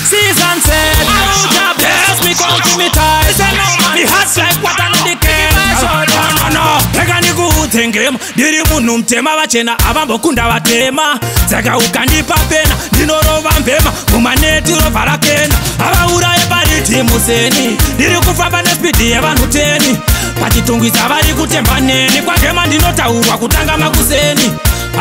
Season said, no bless me, come to me tight. Me heart's like water in the can. No, rega nikuutengema. Diri munu mtema wachena abambo kunda watema. Zaka ukandipa pena, dinorova mpema. Mumaneti rovara kena. Abaura epariti museni. Diri kufamba nespidi evanuteni. Pachitungwisa vari kutemba neni. Kwa gema ndinotaurwa kutanga makuseni.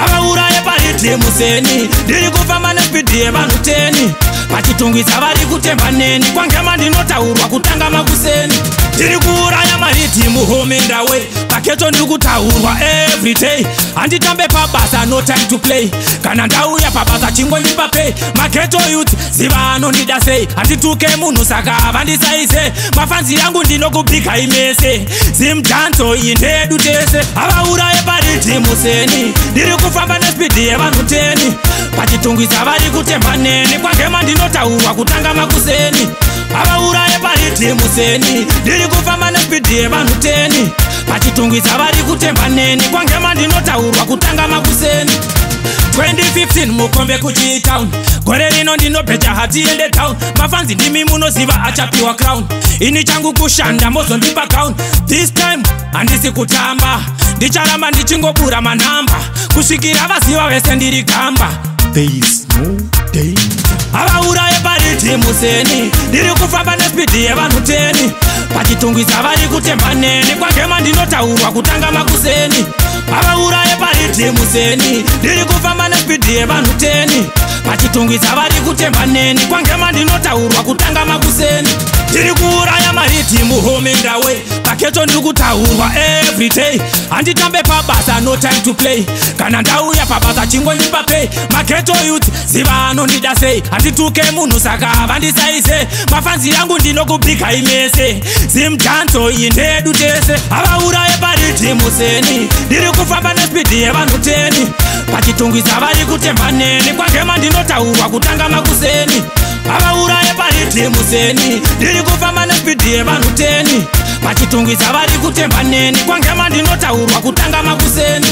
Abaura epariti museni. Diri kufamba nespidi evanuteni. Pachitungwisa vari kutemba neni. Kwa gema ndinotaurwa kutanga makuseni. Diri kuuraya mariti muhome ndawe. Paketo ndikutaurwa every day. Anditambe pabasa no time to play. Kana ndauya pabasa chingo ndipape. Maketo youth ziva anondida sei. Andituke munu saka avandisaise. Mafanzi yangu ndinokubika imese. Zimjanto indedu tese. Abaura epariti museni. Diri kufamba nespidi evanuteni. Pachitungwisa vari kutemba neni. Kwa gema ndinotaurwa kutanga makuseni. Abaura epariti museni. Diri kufamba nespidi evanuteni. Pachitungwisa vari kutemba neni. Kwa gema ndinotaurwa kutanga makuseni. 2015 mukombe kuchi town. Gore rino ndinopecha hati ende town. Mafanzi ndimi munoziva achapiwa crown. Ini changu kushanda mozo ndipa crown. This time andisi kutamba. Ndicharamba ndichingobura manamba. Kushikira vasiva wese ndiri gamba. There is no danger. Abaura epariti museni. Diri kufamba nespidi evanuteni. Pachitungwisa vari kutemba neni. Kwa gema ndinotaurwa kutanga makuseni. Abaura epariti museni. Diri kufamba nespidi evanuteni. Pachitungwisa vari kutemba neni. Kwa gema ndinotaurwa kutanga makuseni. Diri kuuraya mariti muhome ndawe. Paketo ndikutaurwa every day. Anditambe pabasa no time to play. Kana ndauya pabasa chingo ndipape. Maketo youth ziva anondida sei. Andituke munu saka avandisaise. Mafanzi yangu ndinokubika imese. Zimjanto indedu tese. Abaura epariti museni. Diri kufamba nespidi evanuteni. Pachitungwisa vari kutemba neni. Kwa gema ndinotaurwa kutanga makuseni. Abaura epariti museni. Diri kufamba nespidi evanuteni. Pachitungwisa vari kutemba neni. Kwa gema ndinotaurwa kutanga makuseni.